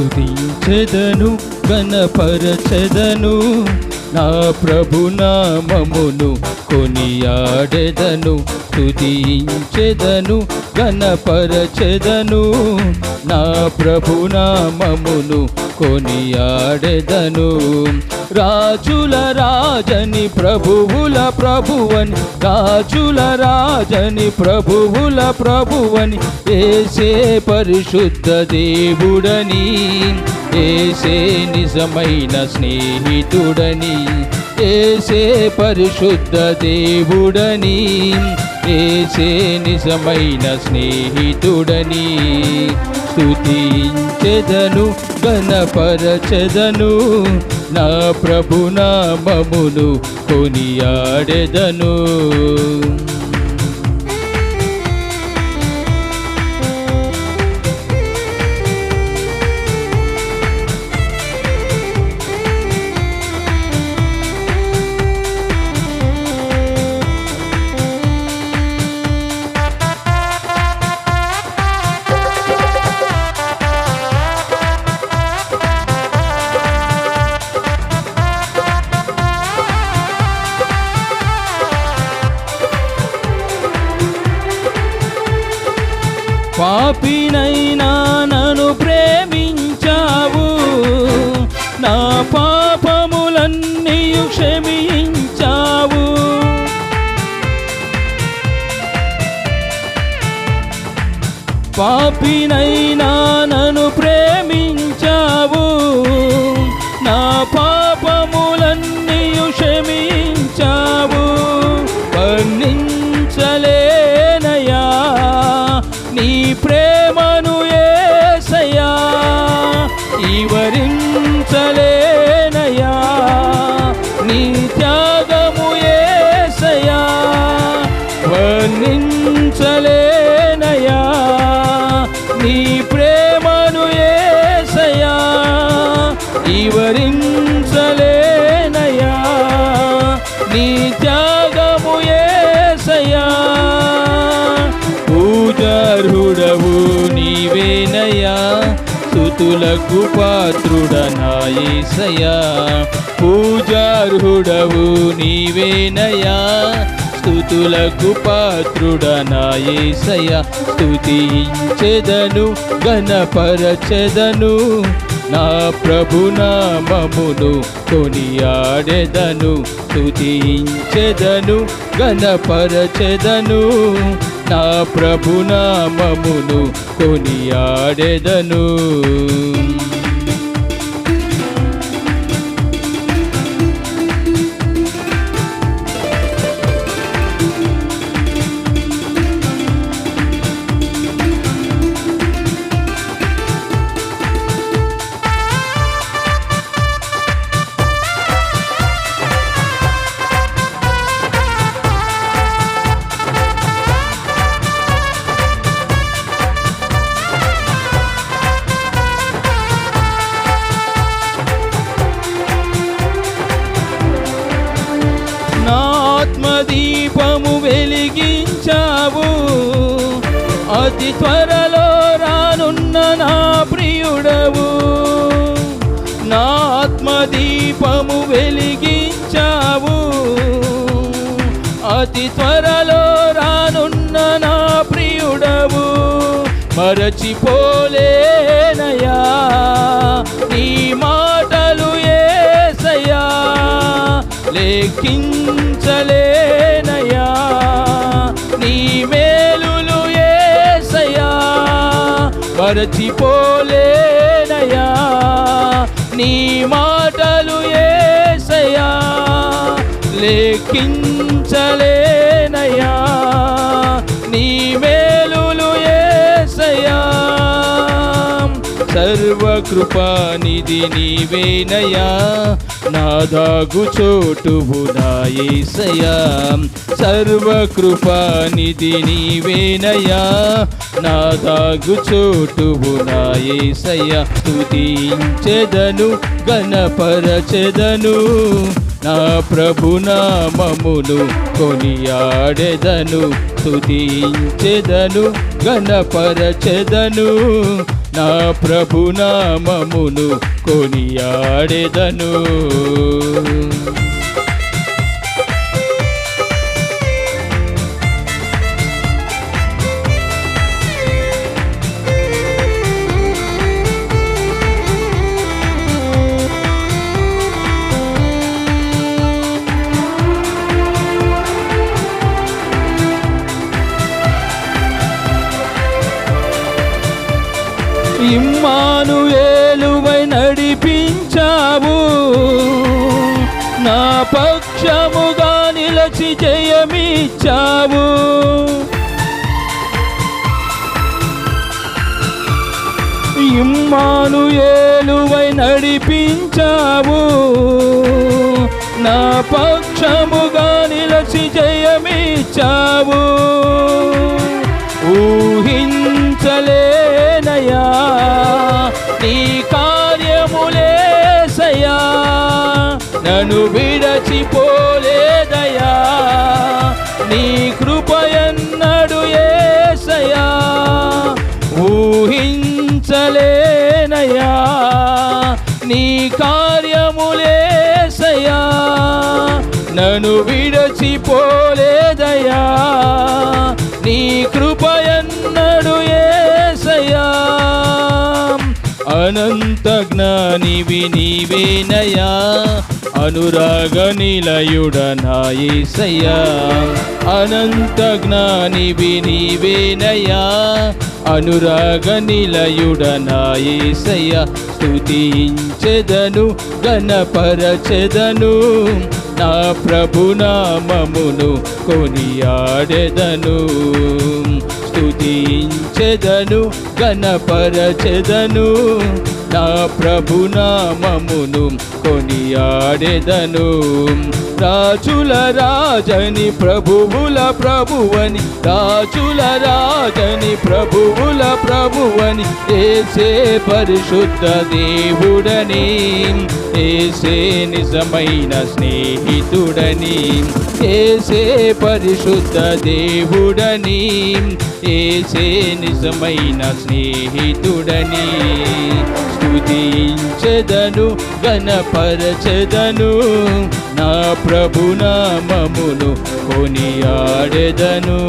స్తుతించెదను ఘనపరచెదను నా ప్రభు నామమును కొనియాడెదను స్తుతించెదను ఘనపరచెదను నా ప్రభు నామమును కొనియాడెదను రాజుల రాజని ప్రభువుల ప్రభువని రాజుల రాజని ప్రభువుల ప్రభువని యేసే పరిశుద్ధ దేవుడని యేసే నిజమైన స్నేహితుడని యేసే పరిశుద్ధ దేవుడని యేసే నిజమైన స్నేహితుడని స్తుతించెదను ఘనపరచెదను నా ప్రభు నామమును కొనియాడెదను. పాపినైనా నన్ను ప్రేమించావు, నా పాపములన్నీయు క్షమించావు. పాపినైనా నన్ను ప్రేమించావు, నా పాపములన్నీయు క్షమించావు. వర్ణించలేనయా నీ ప్రేమను యేసయ్యా, వివరించలేనయా నీ త్యాగము యేసయ్యా. వర్ణించలేనయా నీ ప్రేమను యేసయ్యా, వివరించలేనయా నీ త్యాగము యేసయ్యా. పూజార్హుడవు నీవేనయ్యా, స్తుతులకు పాత్రుడనా యేసయ్యా. పూజార్హుడవు నీవేనయ్యా, స్తుతులకు పాత్రుడనా యేసయ్యా. స్తుతించెదను ఘనపరచెదను నా ప్రభు నామమును కొనియాడెదను. స్తుతించెదను ఘనపరచెదను నా ప్రభు నామమును కొనియాడెదను. ఆత్మదీపము వెలిగించావు, అతి త్వరలో రానున్న నా ప్రియుడవు. నా ఆత్మదీపము వెలిగించావు, అతి త్వరలో రానున్న నా ప్రియుడవు. మరచిపోలేనయా నీ మాటలు యేసయ్యా, లెక్కించలేనయా నీ మేలులు యేసయ్యా. మరచిపోలేనయా నీ మాటలు యేసయ్యా, లెక్కించలేనయా నీ మేలులు యేసయ్యా. సర్వకృపానిధి నీవేనయ్యా, నా దాగు చోటువు నా యేసయ్యా. సర్వకృపానిధి నీవేనయ్యా, నా దాగు చోటువు నా యేసయ్యా. స్తుతించెదను ఘనపరచెదను నా ప్రభు నామమును కొనియాడెదను. స్తుతించెదను ఘనపరచెదను నా ప్రభు నామమును కొనియాడెదను. ఇమ్మానుయేలువై నడిపించావు, నా పక్షముగా నిలచి జయమిచ్చావు. ఇమ్మానుయేలువై నడిపించావు, నా పక్షముగా నిలచి జయమిచ్చావు. ఊహించలేనయా నీ కార్యములేసయా, నన్ను విడచిపోలేదయా, నీ కృపయన్నడు యేసయా. ఊహించలేనయా నీ కార్యములేసయా, నన్ను విడచిపోలేదయా, నీ కృపయన్నడు యేసయ్యా. అనంత జ్ఞానివి నీవేనయా, అనురాగ నిలయుడ నా యేసయ్యా. అనంత జ్ఞానివి నీవేనయా, అనురాగ నిలయుడ నా యేసయ్యా. స్తుతించెదను ఘనపరచెదను, నా ప్రభు నామమును కొనియాడెదను. స్తుతించెదను ఘనపరచెదను, నా ప్రభు నామమును కొనియాడెదను. రాజుల రాజని ప్రభువుల ప్రభువని, రాజుల రాజని ప్రభువుల ప్రభువని, యేసే పరిశుద్ధ దేవుడని, యేసే నిజమైన స్నేహితుడని, యేసే పరిశుద్ధ దేవుడని, యేసే నిజమైన స్నేహితుడని. స్తుతించెదను ఘనపరచెదను, నా ప్రభు నామమును కొనియాడెదను.